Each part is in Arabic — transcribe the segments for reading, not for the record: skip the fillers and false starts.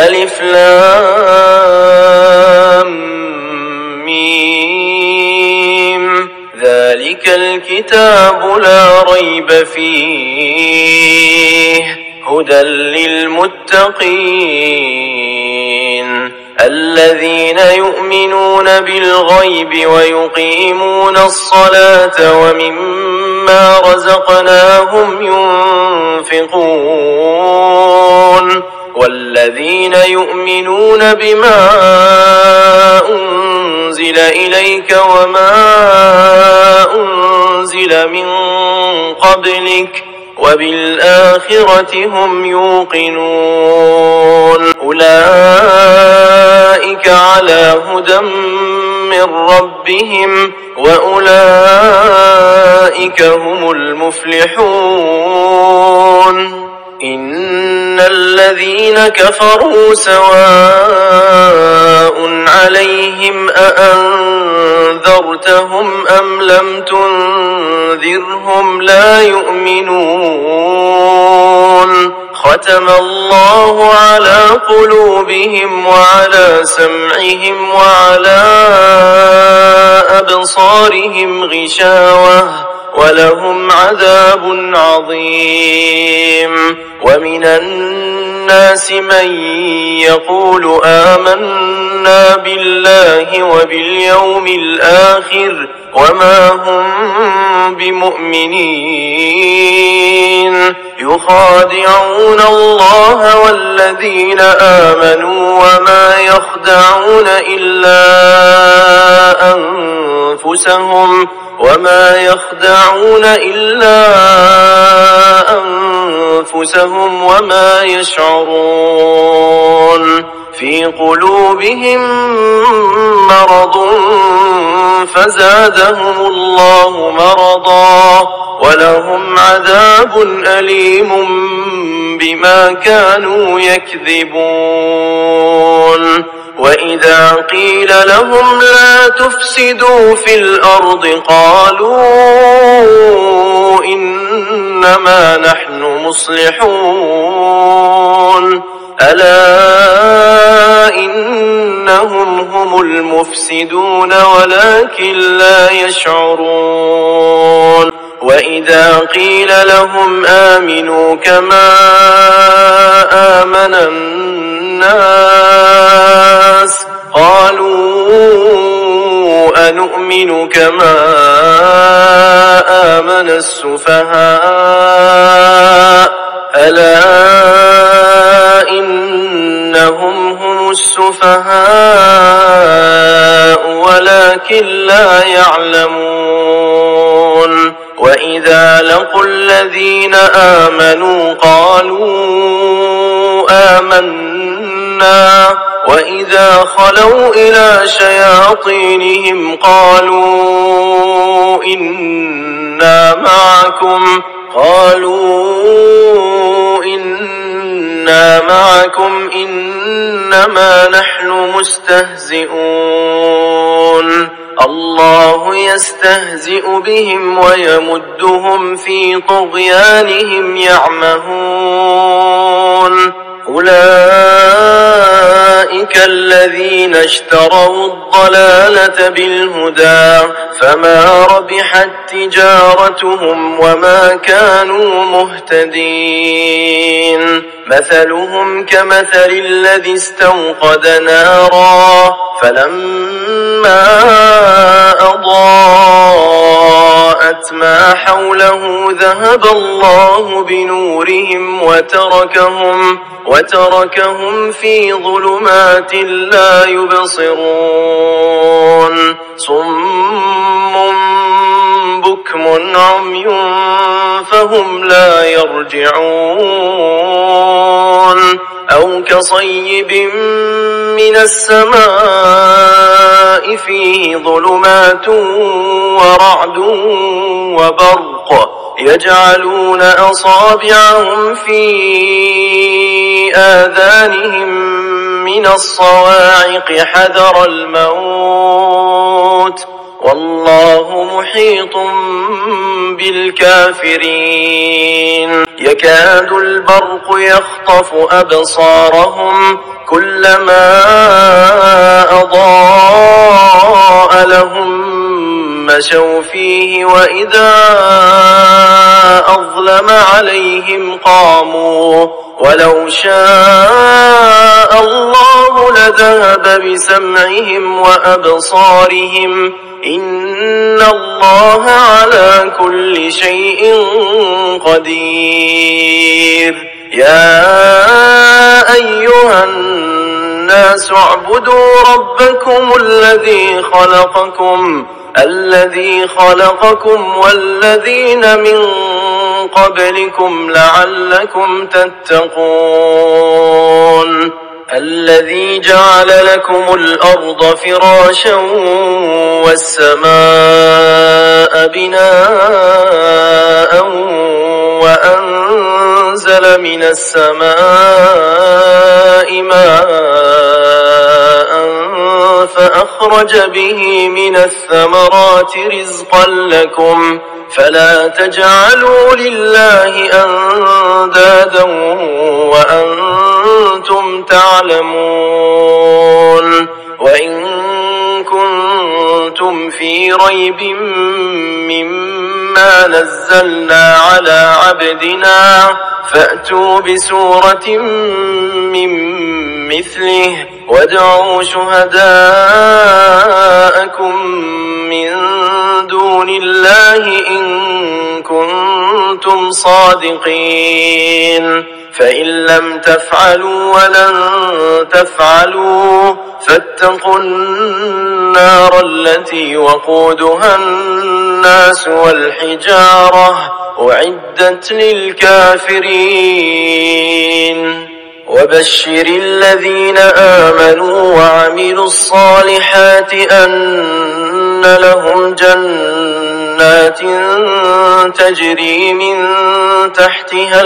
ألف لام ميم ذلك الكتاب لا ريب فيه هدى للمتقين الذين يؤمنون بالغيب ويقيمون الصلاة ومما رزقناهم ينفقون والذين يؤمنون بما أنزل إليك وما أنزل من قبلك وبالآخرة هم يوقنون أولئك على هدى من ربهم وأولئك هم المفلحون إن الذين كفروا سواء عليهم أأنذرتهم أم لم تنذرهم لا يؤمنون ختم الله على قلوبهم وعلى سمعهم وعلى أبصارهم غشاوة ولهم عذاب عظيم ومن الناس من يقول آمنا بالله وباليوم الآخر وما هم بمؤمنين يخادعون الله والذين آمنوا وما يخدعون إلا أنفسهم وما يشعرون في قلوبهم مرض فزادهم الله مرضا ولهم عذاب أليم بما كانوا يكذبون وإذا قيل لهم لا تفسدوا في الأرض قالوا إنما نحن مصلحون ألا إنهم هم المفسدون ولكن لا يشعرون وإذا قيل لهم آمنوا كما آمن الناس قالوا أنؤمن كما آمن السفهاء ألا إنهم هم السفهاء ولكن لا يعلمون وإذا لقوا الذين آمنوا قالوا آمنا وإذا خلوا إلى شياطينهم قالوا إنا معكم إنما نحن مستهزئون الله يستهزئ بهم ويمدهم في طغيانهم يعمهون أولئك الذين اشتروا الضلالة بالهدى فما ربحت تجارتهم وما كانوا مهتدين مثلهم كمثل الذي استوقد نارا فلما أضاءت ما حوله ذهب الله بنورهم وتركهم في ظلمات لا يبصرون صم بكم عمي فهم لا يرجعون أو كصيب من السماء فيه ظلمات ورعد وبرق يجعلون أصابعهم في آذانهم من الصواعق حذر الموت والله محيط بالكافرين يكاد البرق يخطف أبصارهم كلما كلما أضاء لهم مشوا فيه وإذا أظلم عليهم قاموا ولو شاء الله لذهب بسمعهم وأبصارهم إن الله على كل شيء قدير. يا أيها الناس اعبدوا ربكم الذي خلقكم والذين من قبلكم لعلكم تتقون. الذي جعل لكم الأرض فراشا والسماء بناء وأنزل من السماء ماء فأخرج به من الثمرات رزقا لكم فلا تجعلوا لله أندادا وأنتم تعلمون. وإن كنتم في ريب مما نزلنا على عبدنا فأتوا بسورة من مثله وادعوا شهداءكم من دون الله إن كنتم صادقين. فإن لم تفعلوا ولن تفعلوا فاتقوا النار التي وقودها الناس والحجارة أعدت للكافرين. وبشر الذين آمنوا وعملوا الصالحات أن لهم جنات تجري من تحتها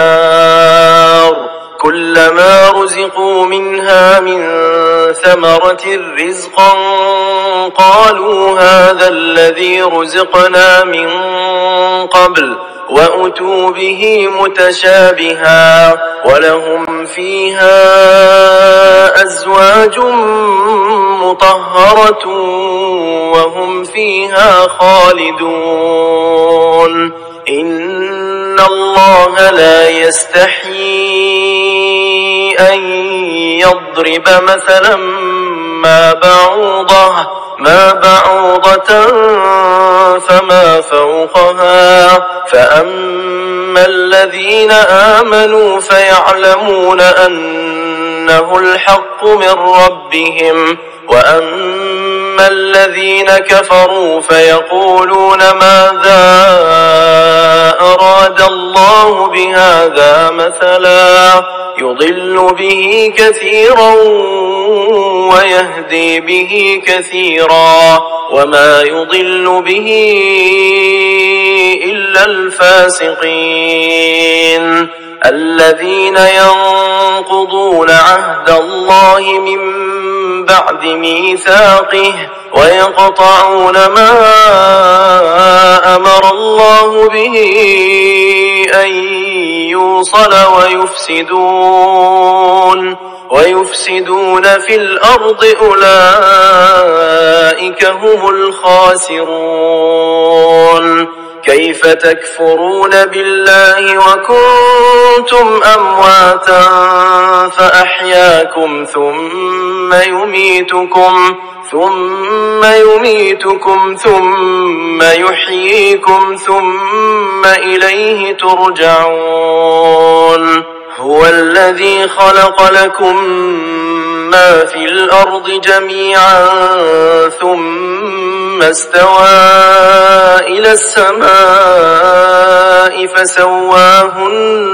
الأنهار كلما رزقوا منها من ثمرة رزقا قالوا هذا الذي رزقنا من قبل وأتوا به متشابها ولهم فيها أزواج مطهرة وهم فيها خالدون. إن الله لا يستحيي أن يضرب مثلا ما بعوضة فما فوقها فأما الذين آمنوا فيعلمون أنه الحق من ربهم وأما الذين كفروا فيقولون ماذا أراد الله بهذا مثلا يضل به كثيرا ويهدي به كثيرا وما يضل به إلا الفاسقين. الذين ينقضون عهد الله من بعد ميثاقه ويقطعون ما أمر الله به أن يوصل ويفسدون في الأرض أولئك هم الخاسرون. كيف تكفرون بالله وكنتم أمواتا فأحياكم ثم يميتكم ثم يحييكم ثم إليه ترجعون. هو الذي خلق لكم ما في الأرض جميعا ثم استوى إلى السماء فسواهن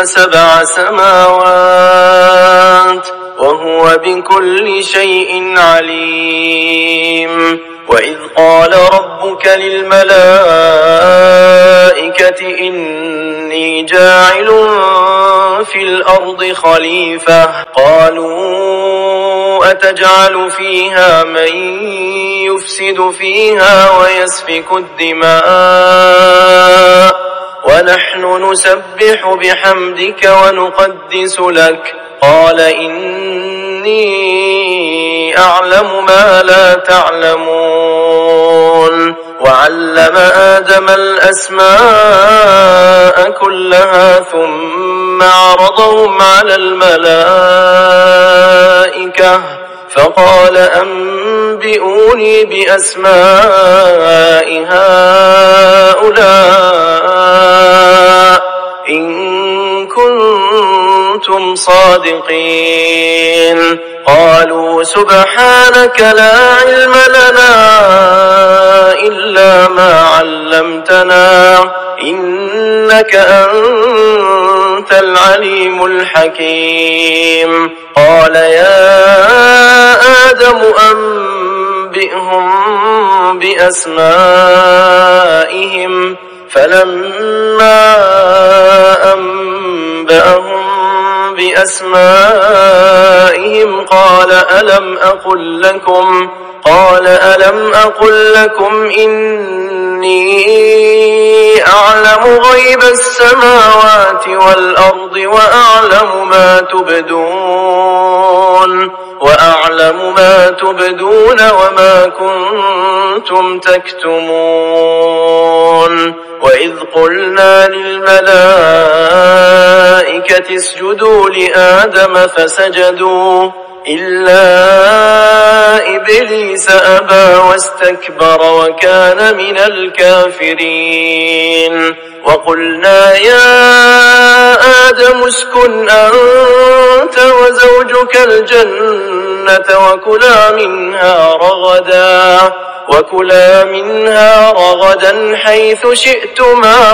7 سماوات وهو بكل شيء عليم. وإذ قال ربك للملائكة إني جاعل في الأرض خليفة قالوا أتجعل فيها من يفسد فيها ويسفك الدماء ونحن نسبح بحمدك ونقدس لك قال إني إني أعلم ما لا تعلمون وعلم آدم الأسماء كلها ثم عرضهم على الملائكة فقال أنبئوني بأسماء هؤلاء إن كنتم صادقين قالوا سبحانك لا علم لنا إلا ما علمتنا إنك أنت العليم الحكيم قال يا آدم أنبئهم بأسمائهم فلما أنبأهم بأسمائهم قال ألم أقل لكم إني أعلم غيب السماوات والأرض وأعلم ما تبدون وما كنتم تكتمون وإذ قلنا للملائكة اسجدوا لآدم فسجدوا إلا إبليس أبى واستكبر وكان من الكافرين وقلنا يا آدم اسكن أنت وزوجك الجنة وكلا منها رغدا حيث شئتما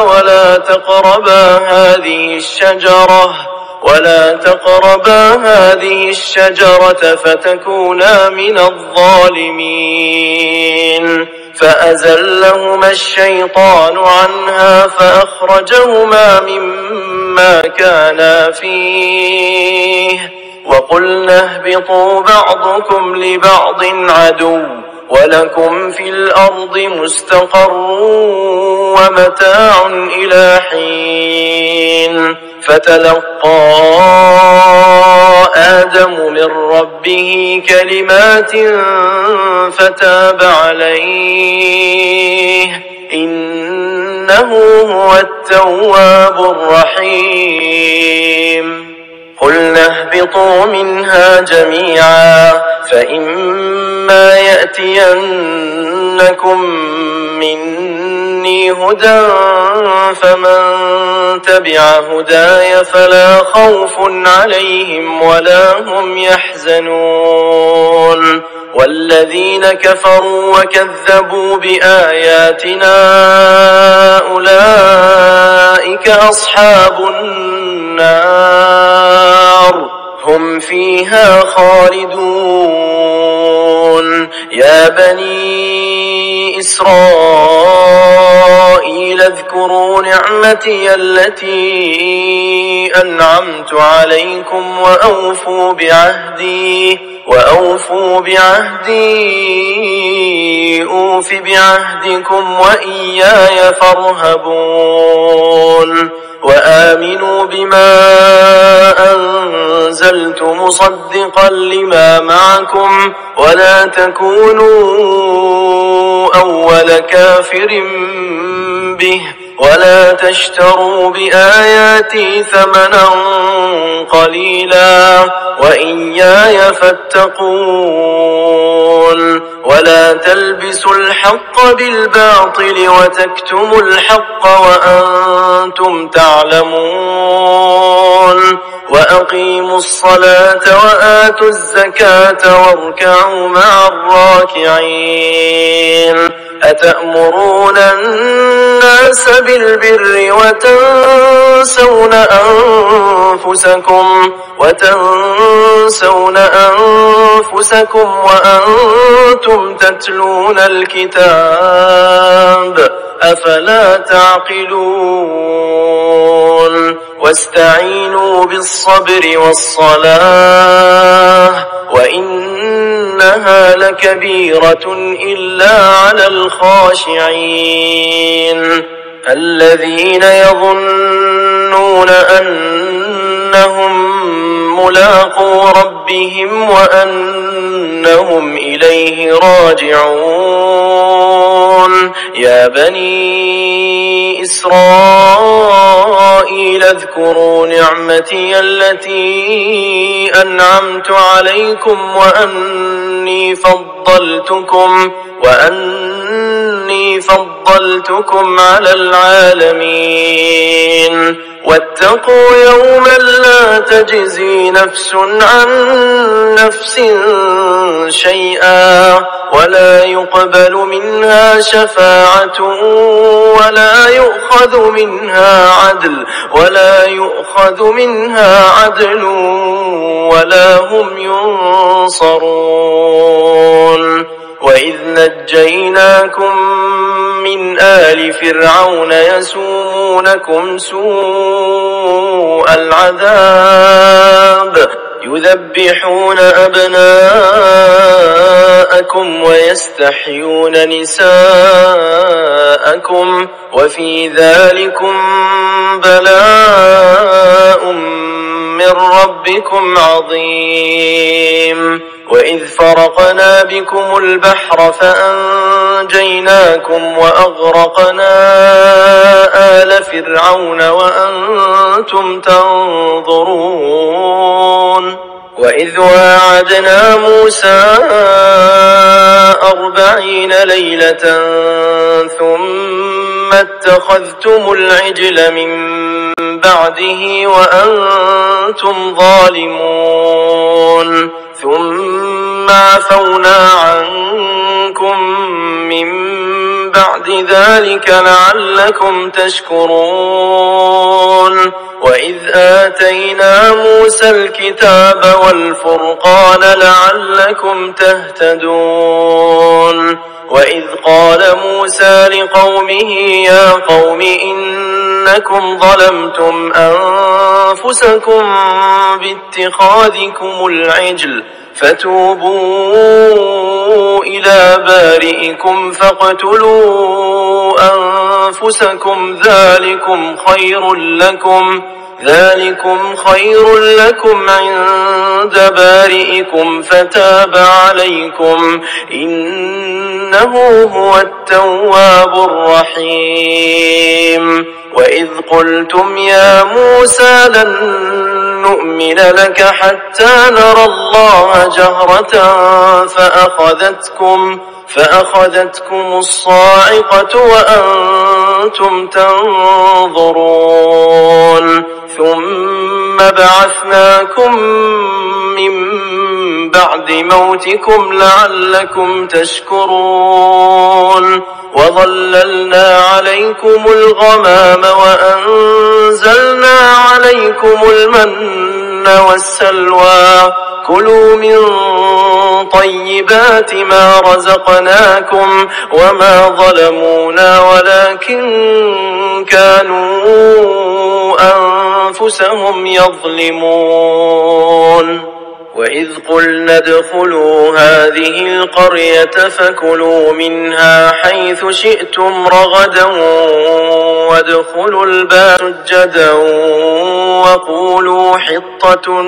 ولا تقربا هذه الشجرة فتكونا من الظالمين فأزلهما الشيطان عنها فأخرجهما مما كانا فيه وقلنا اهبطوا بعضكم لبعض عدو ولكم في الأرض مستقر ومتاع إلى حين فتلقى آدم من ربه كلمات فتاب عليه إنه هو التواب الرحيم قلنا اهبطوا منها جميعا فإما يأتينكم مني هدى فمن تبع هداي فلا خوف عليهم ولا هم يحزنون والذين كفروا وكذبوا بآياتنا أولئك أصحاب النار هم فيها خالدون يا بني إسرائيل اذكروا نعمتي التي أنعمت عليكم وأوفوا بعهدي أوف بعهدكم وإياي فارهبون وآمنوا بما أنزلت مصدقا لما معكم ولا تكونوا أول كافر به ولا تشتروا بآياتي ثمنا قليلا وإياي فاتقون ولا تلبسوا الحق بالباطل وتكتموا الحق وأنتم تعلمون وأقيموا الصلاة وآتوا الزكاة واركعوا مع الراكعين أتأمرون الناس بالبر وتنسون أنفسكم وأنتم تتلون الكتاب أفلا تعقلون واستعينوا بالصبر والصلاة وإنها لكبيرة إلا على الخاشعين الذين يظنون أنهم ملاقو ربهم وأنهم إليه راجعون. يا بني إسرائيل اذكروا نعمتي التي أنعمت عليكم وأني فضلتكم على العالمين. واتقوا يوما لا تجزي نفس عن نفس شيئا ولا يقبل منها شفاعة ولا يؤخذ منها عدل ولا هم ينصرون. وإذ نجيناكم من آل فرعون يسومونكم سوء العذاب يذبحون أبناءكم ويستحيون نساءكم وفي ذلكم بلاء من ربكم عظيم. وإذ فرقنا بكم البحر فأنجيناكم وأغرقنا آل فرعون وأنتم تنظرون. وإذ واعدنا موسى 40 ليلة ثم اتخذتم العجل من بعده وأنتم ظالمون. ثم عفونا عنكم من بعد ذلك لعلكم تشكرون. وإذ آتينا موسى الكتاب والفرقان لعلكم تهتدون. وإذ قال موسى لقومه يا قوم إنكم ظلمتم أنفسكم باتخاذكم العجل فتوبوا إلى بارئكم فاقتلوا أنفسكم ذلكم خير لكم عند بارئكم فتاب عليكم إنه هو التواب الرحيم. وإذ قلتم يا موسى لن نؤمن لك حتى نرى الله جهرة فأخذتكم الصاعقة وأنتم تنظرون. ثم بعثناكم من بعد موتكم لعلكم تشكرون. وظللنا عليكم الغمام وأنزلنا عليكم المن والسلوى كلوا من طيبات ما رزقناكم وما ظلمونا ولكن كانوا أنفسهم يظلمون. وإذ قلنا ادخلوا هذه القرية فكلوا منها حيث شئتم رغدا وادخلوا الباب سجدا وقولوا حطة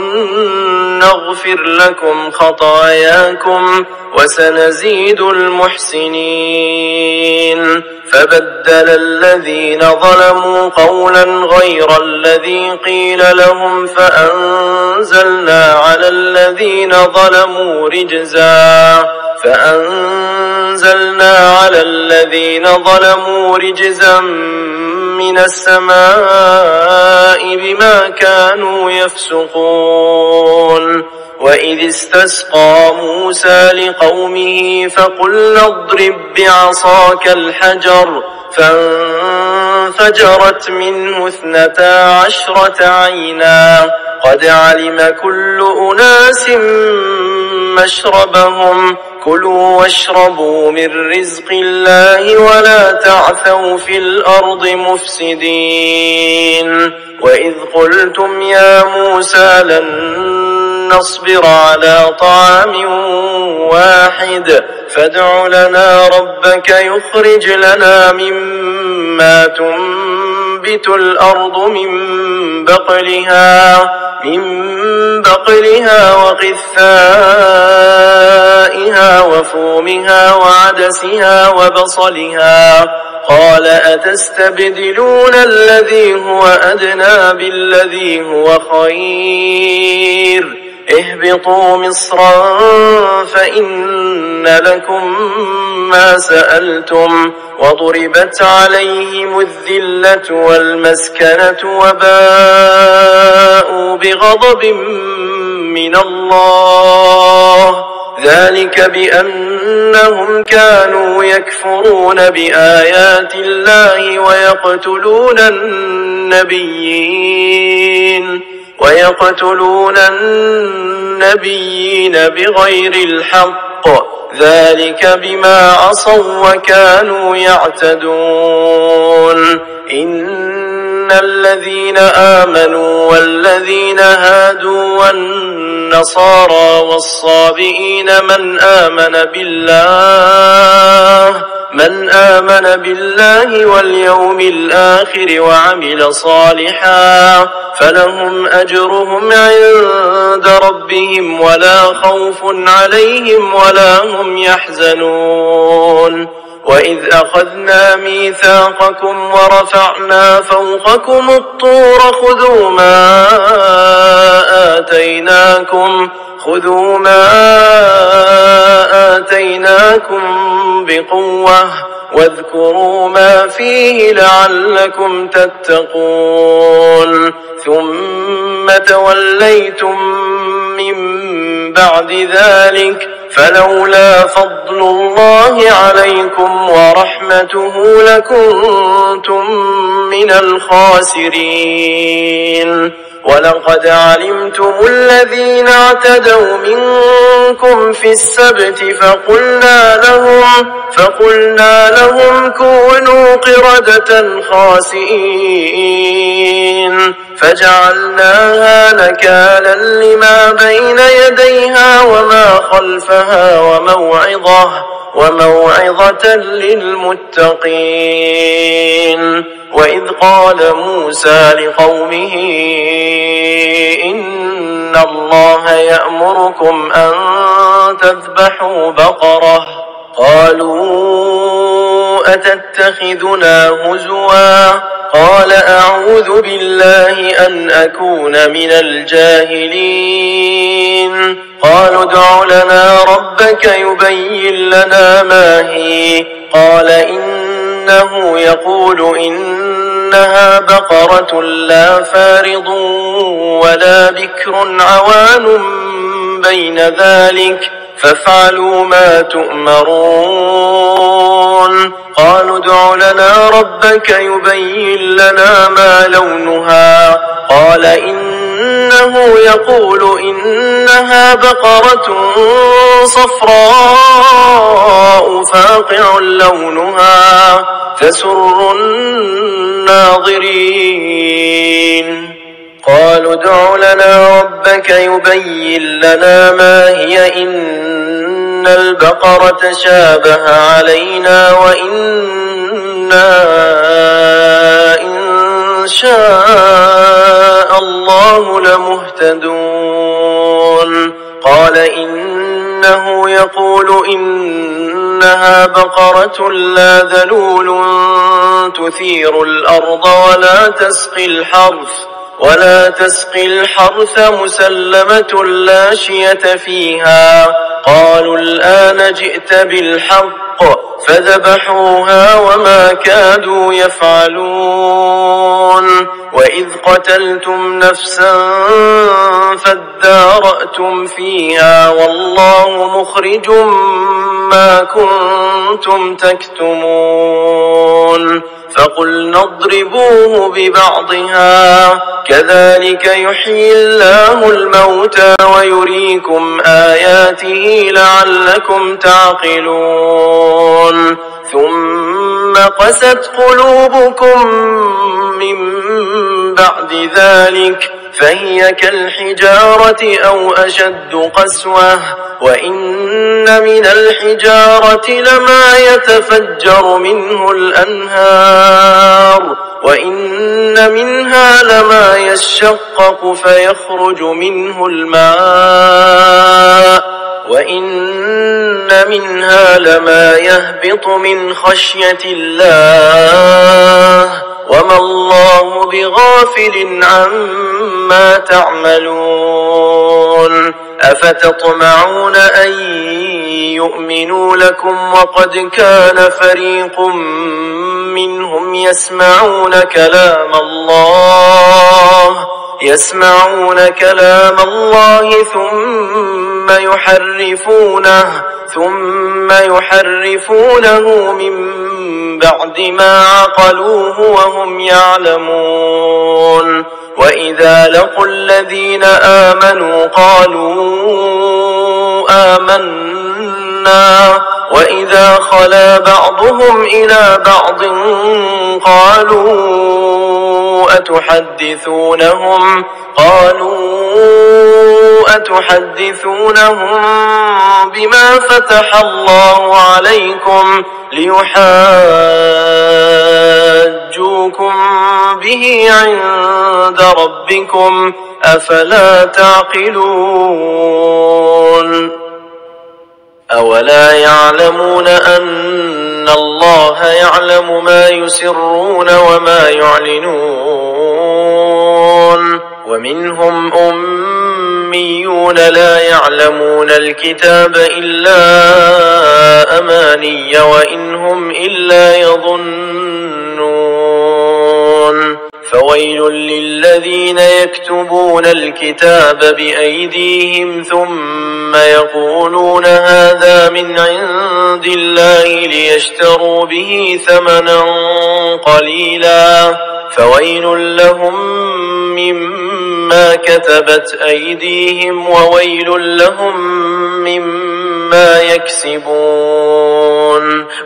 نغفر لكم خطاياكم وسنزيد المحسنين. فبدل الذين ظلموا قولا غير الذي قيل لهم فأنزلنا على الذين ظلموا رجزا من السماء بما كانوا يفسقون. وإذ استسقى موسى لقومه فقلنا اضرب بعصاك الحجر فانفجرت منه 12 عينا قد علم كل أناس مشربهم كلوا واشربوا من رزق الله ولا تعثوا في الأرض مفسدين. وإذ قلتم يا موسى لن نصبر على طعام واحد فادع لنا ربك يخرج لنا مما تنبت تنبت الأرض من بقلها وقثائها وفومها وعدسها وبصلها قال أتستبدلون الذي هو أدنى بالذي هو خير اهبطوا مصرا فإن لكم ما سألتم وضربت عليهم الذلة والمسكنة وباءوا بغضب من الله ذلك بأنهم كانوا يكفرون بآيات الله ويقتلون النبيين بغير الحق ذلك بما عصوا وكانوا يعتدون إن الذين آمنوا والذين هادوا والنصارى والصابئين من آمن بالله واليوم الآخر وعمل صالحا فلهم أجرهم عند ربهم ولا خوف عليهم ولا هم يحزنون وإذ أخذنا ميثاقكم ورفعنا فوقكم الطور خذوا ما آتيناكم بقوة واذكروا ما فيه لعلكم تتقون ثم توليتم من بعد ذلك فلولا فضل الله عليكم ورحمته لكنتم من الخاسرين ولقد علمتم الذين اعتدوا منكم في السبت فقلنا لهم كونوا قردة خاسئين فجعلناها نكالا لما بين يديها وما خلفها وموعظة للمتقين وإذ قال موسى لقومه إن الله يأمركم أن تذبحوا بقرة قالوا أتتخذنا هزوا قال أعوذ بالله أن أكون من الجاهلين قالوا ادع لنا ربك يبين لنا ما هي قال إنه يقول إنها بقرة لا فارض ولا بكر عوان بين ذلك فافعلوا ما تؤمرون قالوا ادع لنا ربك يبين لنا ما لونها قال إنه يقول إنها بقرة صفراء فاقع لونها تسر الناظرين قالوا ادع لنا ربك يبين لنا ما هي إن البقرة شابه علينا وإنا إن شاء الله لمهتدون قال إنه يقول إنها بقرة لا ذلول تثير الأرض ولا تسقي الحرث مسلمة لا شية فيها قالوا الآن جئت بالحق فذبحوها وما كادوا يفعلون وإذ قتلتم نفسا فادارأتم فيها والله مخرج ما كنتم تكتمون فقلنا اضربوه ببعضها كذلك يحيي الله الموتى ويريكم آياته لعلكم تعقلون ثم قست قلوبكم من بعد ذلك فهي كالحجارة أو أشد قسوة وإن من الحجارة لما يتفجر منه الأنهار وإن منها لما يشقق فيخرج منه الماء وإن منها لما يهبط من خشية الله وما الله بغافل عما تعملون أفتطمعون أن يؤمنوا لكم وقد كان فريق منهم يسمعون كلام الله ثم يحرفونه من بعد ما عقلوه وهم يعلمون وإذا لقوا الذين آمنوا قالوا آمنا وإذا خلا بعضهم إلى بعض قالوا أتحدثونهم بما فتح الله عليكم ليحاجوكم به عند ربكم أفلا تعقلون أولا يعلمون أن الله يعلم ما يسرون وما يعلنون ومنهم أميون لا يعلمون الكتاب إلا أماني وإن هم إلا يظنون فويل للذين يكتبون الكتاب بأيديهم ثم يقولون هذا من عند الله ليشتروا به ثمنا قليلا فويل لهم مما كتبت أيديهم وويل لهم مما يكسبون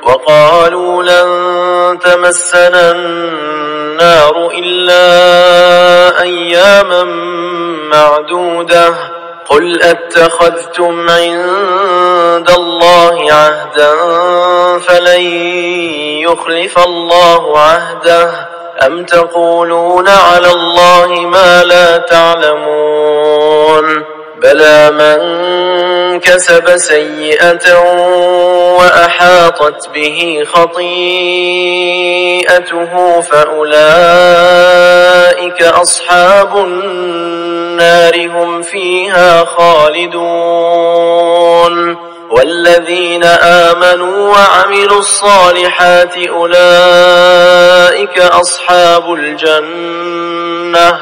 وقالوا لن تمسنا النار إلا أياما معدودة قل أتخذتم عند الله عهدا فلن يخلف الله عهده أم تقولون على الله ما لا تعلمون بلى من كسب سيئة وأحاطت به خطيئته فأولئك أصحاب النار هم فيها خالدون والذين آمنوا وعملوا الصالحات أولئك أصحاب الجنة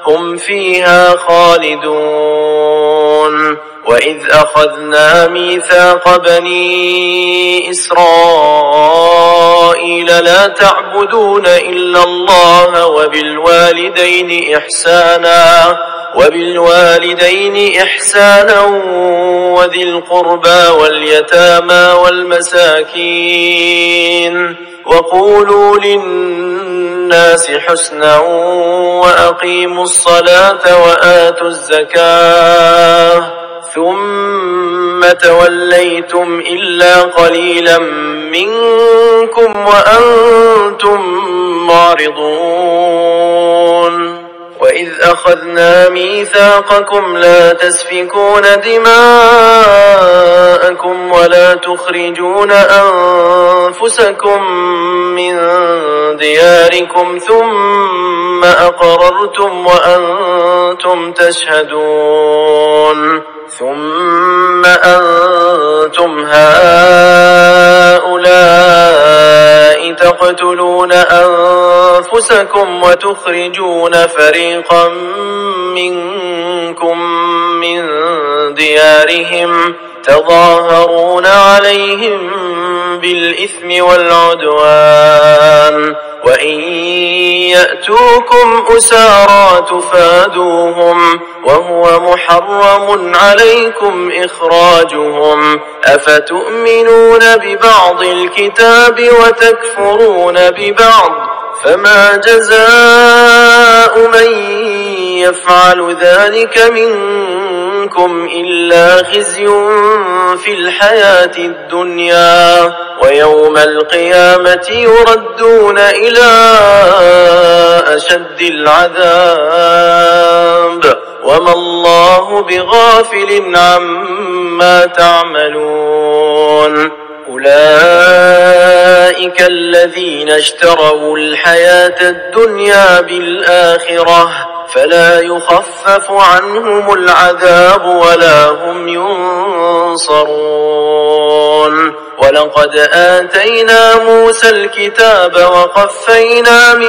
هم فيها خالدون وإذ أخذنا ميثاق بني إسرائيل لا تعبدون إلا الله وبالوالدين إحسانا وذي القربى واليتامى والمساكين وقولوا للناس حسنا وأقيموا الصلاة وآتوا الزكاة ثم توليتم إلا قليلا منكم وأنتم معرضون وإذ أخذنا ميثاقكم لا تسفكون دماءكم ولا تخرجون أنفسكم من دياركم ثم أقررتم وأنتم تشهدون ثم أنتم هؤلاء تقتلون أنفسكم وتخرجون فريقا منكم من ديارهم تظاهرون عليهم بالإثم والعدوان وإن يأتوكم أسارى تفادوهم وهو محرم عليكم إخراجهم أفتؤمنون ببعض الكتاب وتكفرون ببعض فما جزاء من يفعل ذلك منكم إلا خزي في الحياة الدنيا ويوم القيامة يردون إلى أشد العذاب وما الله بغافل عما تعملون أولئك الذين اشتروا الحياة الدنيا بالآخرة فلا يخفف عنهم العذاب ولا هم ينصرون ولقد آتينا موسى الكتاب وقفينا من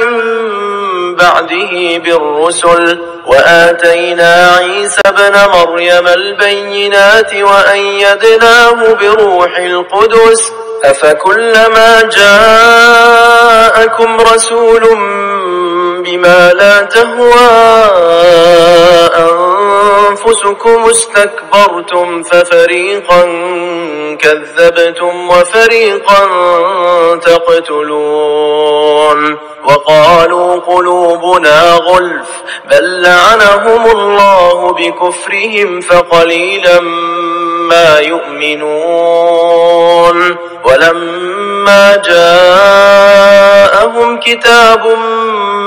بعده بالرسل وآتينا عيسى ابن مريم البينات وأيدناه بروح القدس أفكلما جاءكم رسول بما لا تهوى أنفسكم استكبرتم ففريقا كذبتم وفريقا تقتلون وقالوا قلوبنا غلف بل لعنهم الله بكفرهم فقليلا ما يؤمنون ولما جاءهم كتاب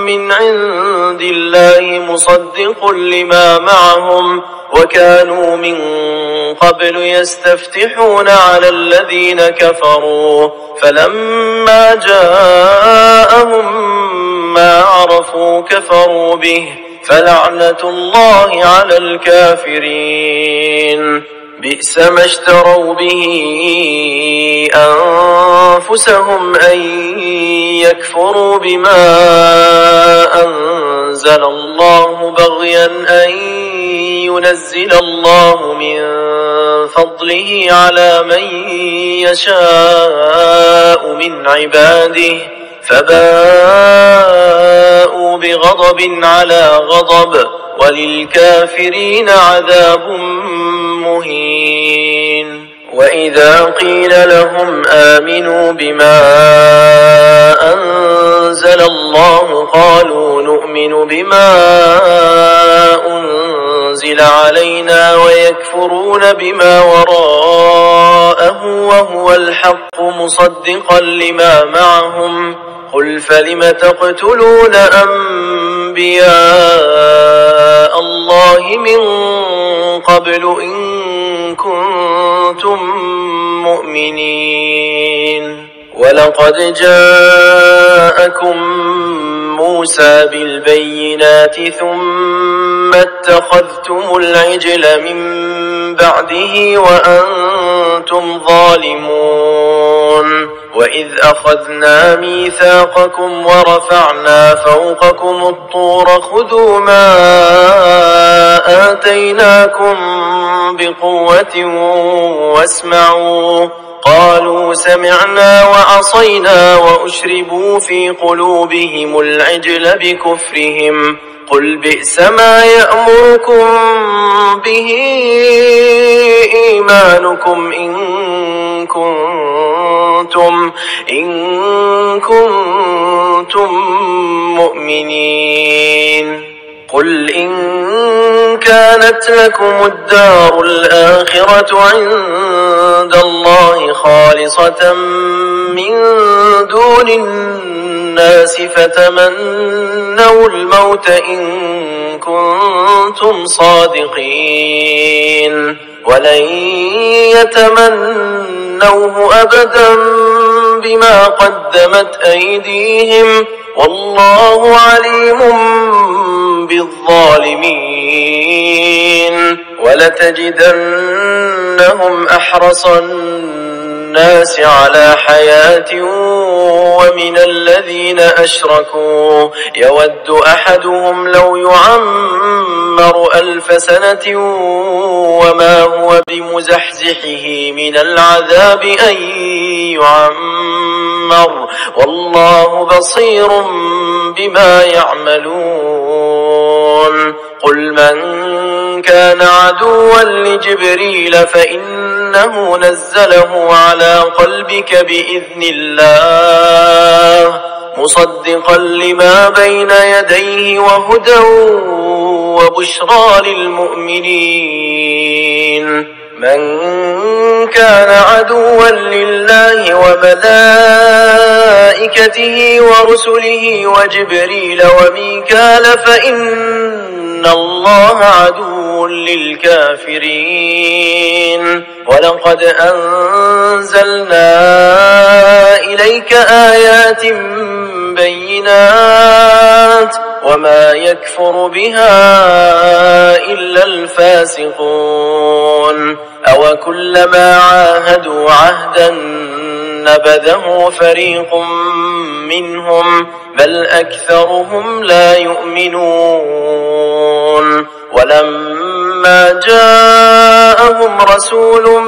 من عند الله مصدق لما معهم وكانوا من قبل يستفتحون على الذين كفروا فلما جاءهم ما عرفوا كفروا به فلعنة الله على الكافرين بئس ما اشتروا به أنفسهم أن يكفروا بما أنزل الله بغيا أن ينزل الله من فضله على من يشاء من عباده فباءوا بغضب على غضب وللكافرين عذاب مهين وإذا قيل لهم آمنوا بما أنزل الله قالوا نؤمن بما أنزل علينا ويكفرون بما وراءه وهو الحق مصدقا لما معهم قل فلم تقتلون أنبياء الله من قبل إن كنتم مؤمنين ولقد جاءكم موسى بالبينات ثم اتخذتم العجل من بعده وأنتم ظالمون وإذ أخذنا ميثاقكم ورفعنا فوقكم الطور خذوا ما آتيناكم بقوة واسمعوا قالوا سمعنا وعصينا وأشربوا في قلوبهم العجل بكفرهم قل بئس ما يأمركم به إيمانكم إن كنتم مؤمنين قل إن كانت لكم الدار الآخرة عند الله خالصة من دون الناس فتمنوا الموت إن كنتم صادقين ولن يتمنوه أبدا بما قدمت أيديهم والله عليم بالظالمين ولتجدنهم أحرص الناس على حياة ومن الذين أشركوا يود أحدهم لو يعمر 1000 سنة وما هو بمزحزحه من العذاب أن يعمر والله بصير بما يعملون قل من كان عدوا لجبريل فإنه نزله على قلبك بإذن الله مصدقا لما بين يديه وهدى وبشرى للمؤمنين. من كان عدوا لله وملائكته ورسله وجبريل وميكال فإن الله عدو للكافرين. ولقد أنزلنا إليك آيات بينات وما يكفر بها إلا الفاسقون. أوكلما عاهدوا عهدا نبذه فريق منهم بل أكثرهم لا يؤمنون. ولما جاءهم رسول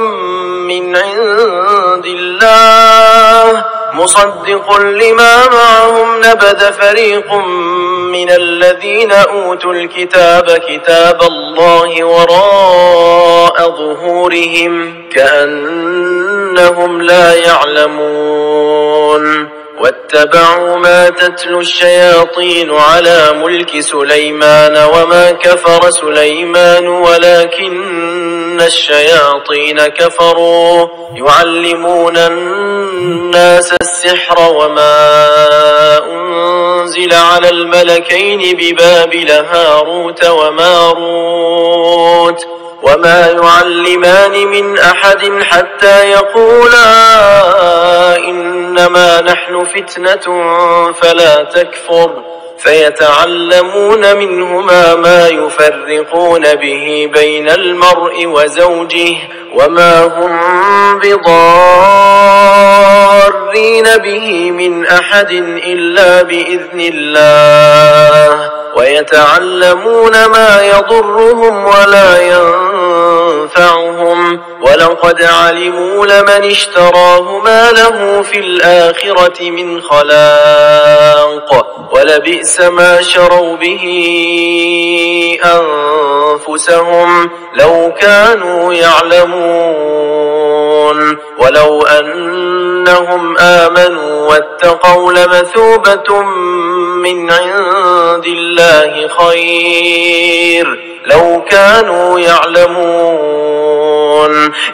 من عند الله مصدق لما معهم نبذ فريق من الذين أوتوا الكتاب كتاب الله وراء ظهورهم كأنهم لا يعلمون. واتبعوا ما تتلو الشياطين على ملك سليمان وما كفر سليمان ولكن الشياطين كفروا يعلمون الناس السحر وما أنزل على الملكين ببابل هاروت وماروت وما يعلمان من أحد حتى يقولا إنما نحن فتنة فلا تكفر فيتعلمون منهما ما يفرقون به بين المرء وزوجه وما هم بضارين به من أحد إلا بإذن الله ويتعلمون ما يضرهم ولا ينفعهم ولقد علموا لمن اشتراه ما له في الآخرة من خلاق ولبئس ما شروا به أنفسهم لو كانوا يعلمون. ولو أنهم آمنوا واتقوا لمثوبة من عند الله خير لو كانوا يعلمون.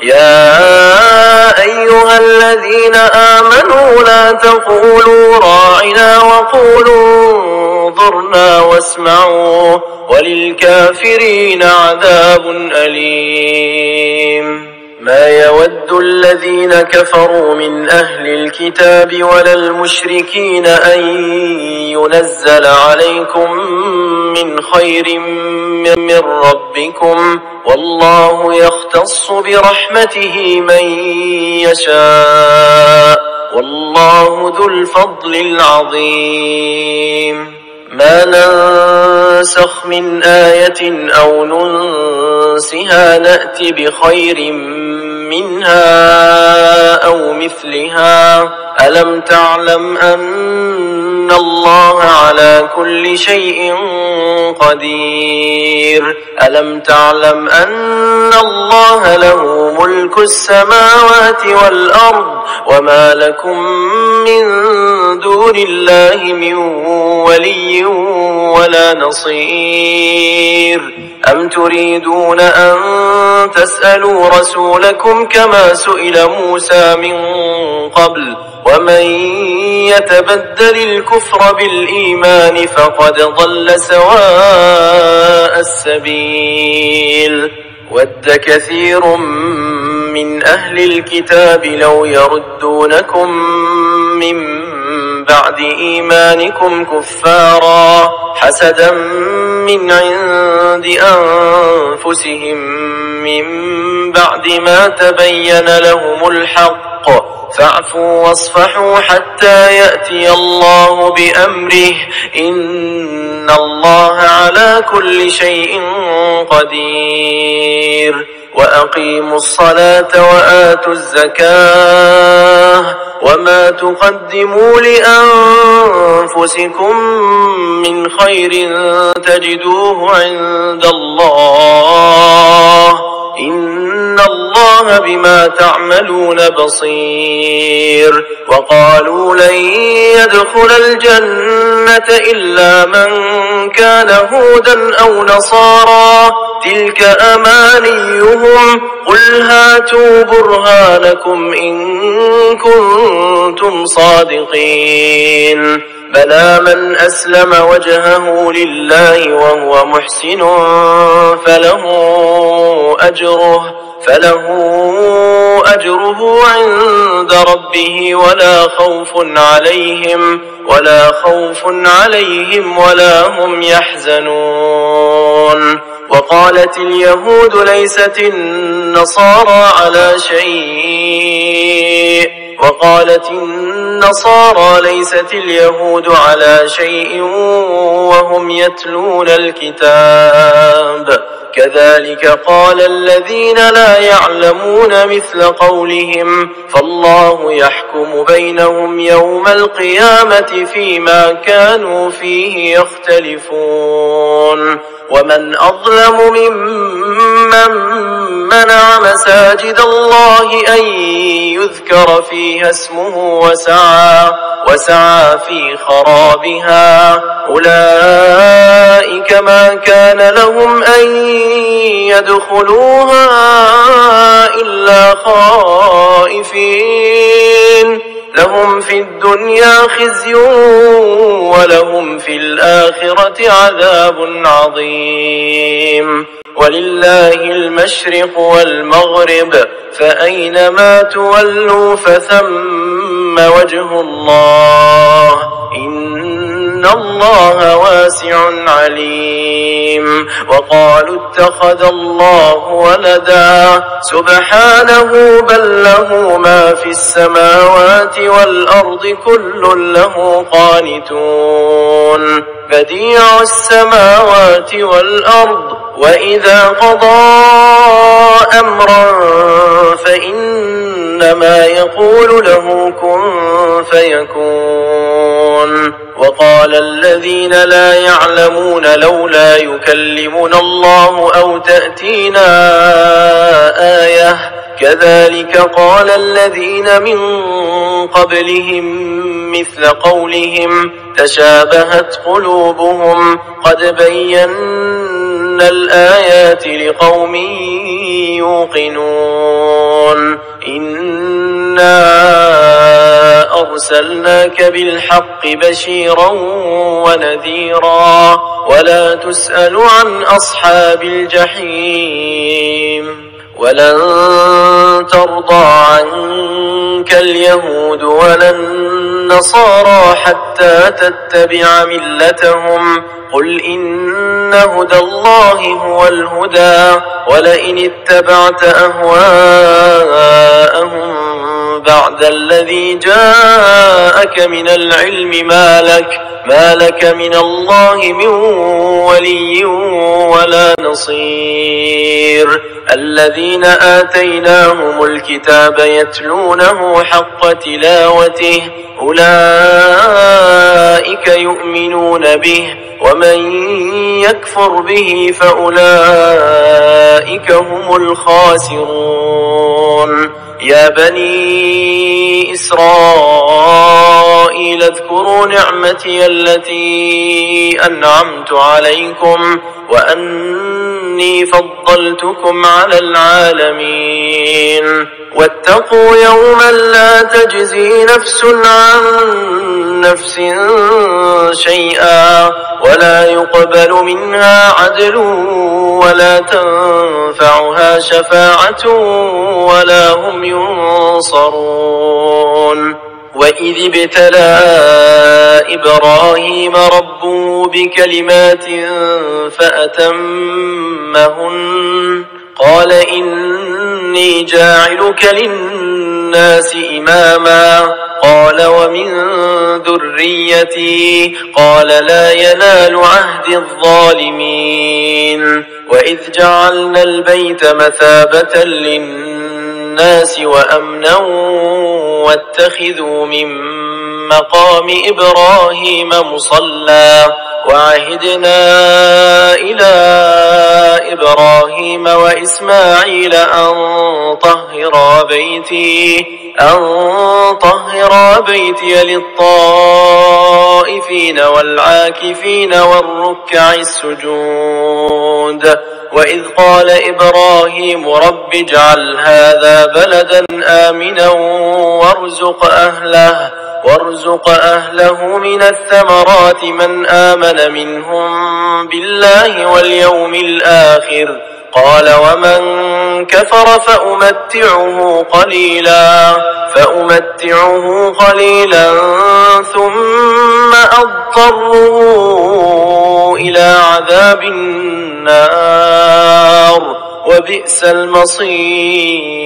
يا أيها الذين آمنوا لا تقولوا راعنا وقولوا انظرنا واسمعوا وللكافرين عذاب أليم. ما يود الذين كفروا من أهل الكتاب ولا المشركين أن ينزل عليكم من خير من ربكم والله يختص برحمته من يشاء والله ذو الفضل العظيم. ما ننسخ من آية أو ننسها نأتي بخير منها أو مثلها. ألم تعلم أن الله على كل شيء قدير. ألم تعلم أن الله له ملك السماوات والأرض وما لكم من دون الله من ولي ولا نصير. أم تريدون أن تسألوا رسولكم كما سئل موسى من قبل ومن يتبدل الكفر بالإيمان فقد ضل سواء السبيل. ود كثير من أهل الكتاب لو يردونكم من بعد إيمانكم كفارا حسدا من عند أنفسهم من بعد ما تبين لهم الحق فاعفوا واصفحوا حتى يأتي الله بأمره إن الله على كل شيء قدير. وأقيموا الصلاة وآتوا الزكاة وما تقدموا لأنفسكم من خير تجدوه عند الله إن الله الله بما تعملون بصير. وقالوا لن يدخل الجنة إلا من كان هودا أو نصارى تلك أمانيهم قل هاتوا برهانكم إن كنتم صادقين. بلى من أسلم وجهه لله وهو محسن فله أجره عند ربه ولا خوف عليهم ولا هم يحزنون. وقالت اليهود ليست النصارى ليست اليهود على شيء وهم يتلون الكتاب كذلك قال الذين لا يعلمون مثل قولهم فالله يحكم بينهم يوم القيامة فيما كانوا فيه يختلفون. ومن أظلم ممن منع مساجد الله أن يذكر فيها اسمه وسعى في خرابها أولئك ما كان لهم أن يدخلوها إلا خائفين لهم في الدنيا خزي ولهم في الآخرة عذاب عظيم. ولله المشرق والمغرب فأينما تولوا فثم وجه الله إن الله واسع عليم. وقالوا اتخذ الله ولدا سبحانه بل له ما في السماوات والأرض كل له قانتون بديع السماوات والأرض وإذا قضى أمرا فإنما يقول له كن فيكون. وقال الذين لا يعلمون لولا يكلمنا الله أو تأتينا آية كذلك قال الذين من قبلهم مثل قولهم تشابهت قلوبهم قد بينا الآيات لقوم يوقنون. إنا أرسلناك بالحق بشيرا ونذيرا ولا تسأل عن أصحاب الجحيم. ولن ترضى عنك اليهود ولا النصارى حتى تتبع ملتهم قل إن هدى الله هو الهدى ولئن اتبعت أهواءهم بعد الذي جاءك من العلم ما لك من الله من ولي ولا نصير. الذين آتيناهم الكتاب يتلونه حق تلاوته أولئك يؤمنون به ومن يكفر به فأولئك هم الخاسرون. يا بني إسرائيل اذكروا نعمتي التي أنعمت عليكم وأني فضلتكم على العالمين. واتقوا يوما لا تجزي نفس عن نفس شيئا ولا يقبل منها عدل ولا تنفعها شفاعة ولا هم ينصرون. وإذ ابتلى إبراهيم ربه بكلمات فأتمهن قال إني جاعلك للناس إماما قال ومن ذريتي قال لا ينال عهد الظالمين. وإذ جعلنا البيت مثابة للناس وأمنا واتخذوا من مقام إبراهيم مصلى وعهدنا إلى إبراهيم وإسماعيل أن طهر طهر بيتي للطائفين والعاكفين والركع السجود. وإذ قال إبراهيم رب اجعل هذا بلدا آمنا وارزق أهله من الثمرات من آمن منهم بالله واليوم الآخر. قال ومن كفر فأمتعه قليلا ثم أضطره إلى عذاب النار وبئس المصير.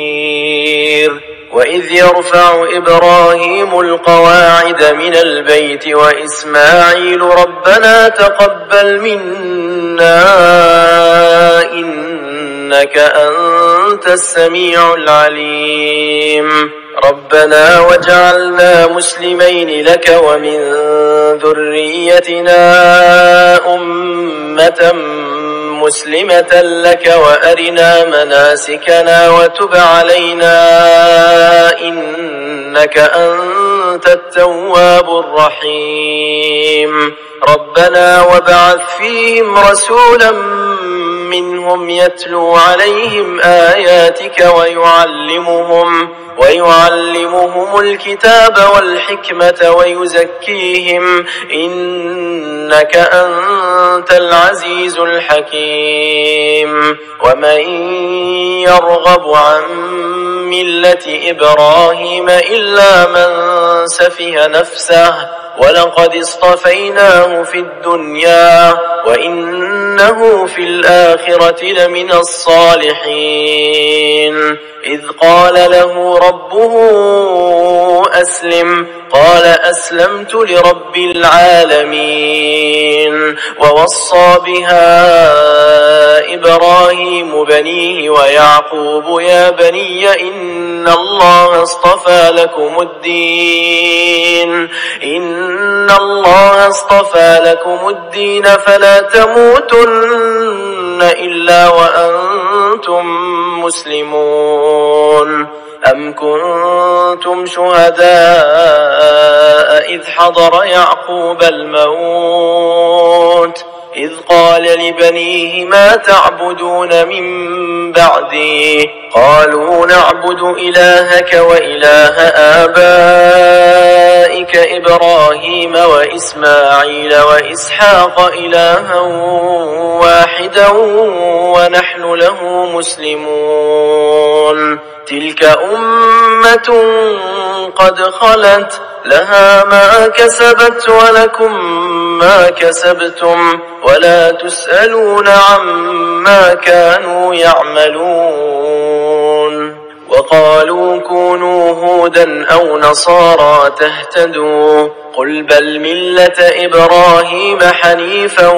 وإذ يرفع إبراهيم القواعد من البيت وإسماعيل ربنا تقبل منا إنك أنت السميع العليم. ربنا وجعلنا مسلمين لك ومن ذريتنا أمة مسلمة لك وأرنا مناسكنا وتب علينا إنك أنت التواب الرحيم. ربنا وابعث فيهم رسولا منهم يتلو عليهم آياتك ويعلمهم الكتاب والحكمة ويزكيهم إنك أنت العزيز الحكيم. ومن يرغب عن ملة إبراهيم إلا من سفه نفسه ولقد اصطفيناه في الدنيا وإنه في الآخرة لمن الصالحين. إذ قال له ربه أسلم قال أسلمت لرب العالمين. ووصى بها إبراهيم بنيه ويعقوب يا بني إن الله اصطفى لكم الدين فلا تموتن إلا وأنتم مسلمون. أم كنتم شهداء إذ حضر يعقوب الموت إذ قال لبنيه ما تعبدون من بعدي قالوا نعبد إلهك وإله آبائك إبراهيم وإسماعيل وإسحاق إلها واحدا ونحن له مسلمون. تلك أمة قد خلت لها ما كسبت ولكم ما كسبتم ولا تسألون عما كانوا يعملون. وقالوا كونوا هودا أو نصارى تهتدوا قل بل ملة إبراهيم حنيفا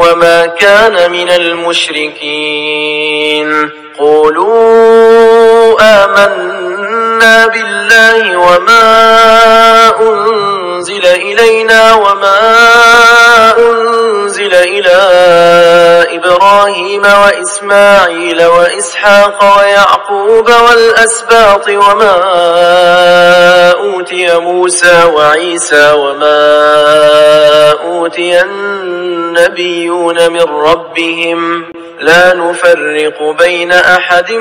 وما كان من المشركين. قولوا آمنا بالله وما أنزل إلينا وما أنزل إلى إبراهيم وإسماعيل وإسحاق ويعقوب والأسباط وما أوتي موسى وعيسى وما أوتي النبيون من ربهم لا نفرق بين أحد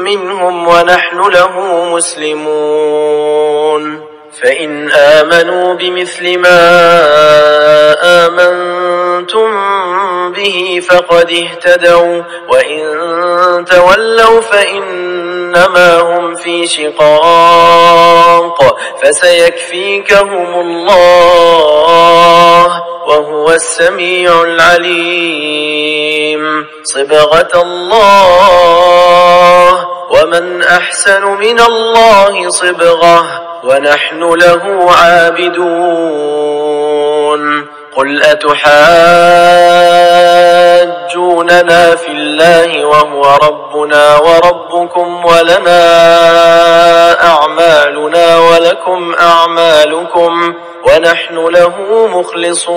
منهم ونحن له مسلمون. فإن آمنوا بمثل ما آمنتم به فقد اهتدوا وإن تولوا فإنما هم في شقاق فسيكفيكهم الله وهو السميع العليم. صبغة الله ومن أحسن من الله صبغة ونحن له عابدون. قل أتحاجوننا في الله وهو ربنا وربكم ولنا أعمالنا ولكم أعمالكم ونحن له مخلصون.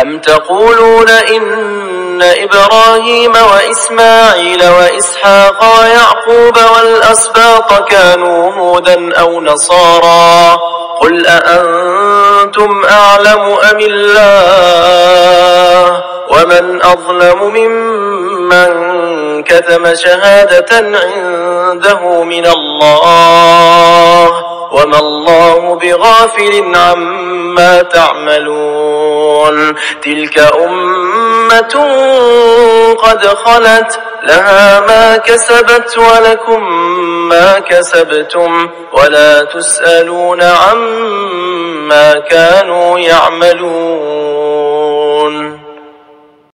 أم تقولون إن إبراهيم وإسماعيل وإسحاق ويعقوب والأسباط كانوا هودا أو نصارى قل أأنتم أعلم أم الله ومن أظلم ممن كتم شهادة عنده من الله وما الله بغافل عما تعملون تلك أمة قد خلت لها ما كسبت ولكم ما كسبتم ولا تسألون عما كانوا يعملون.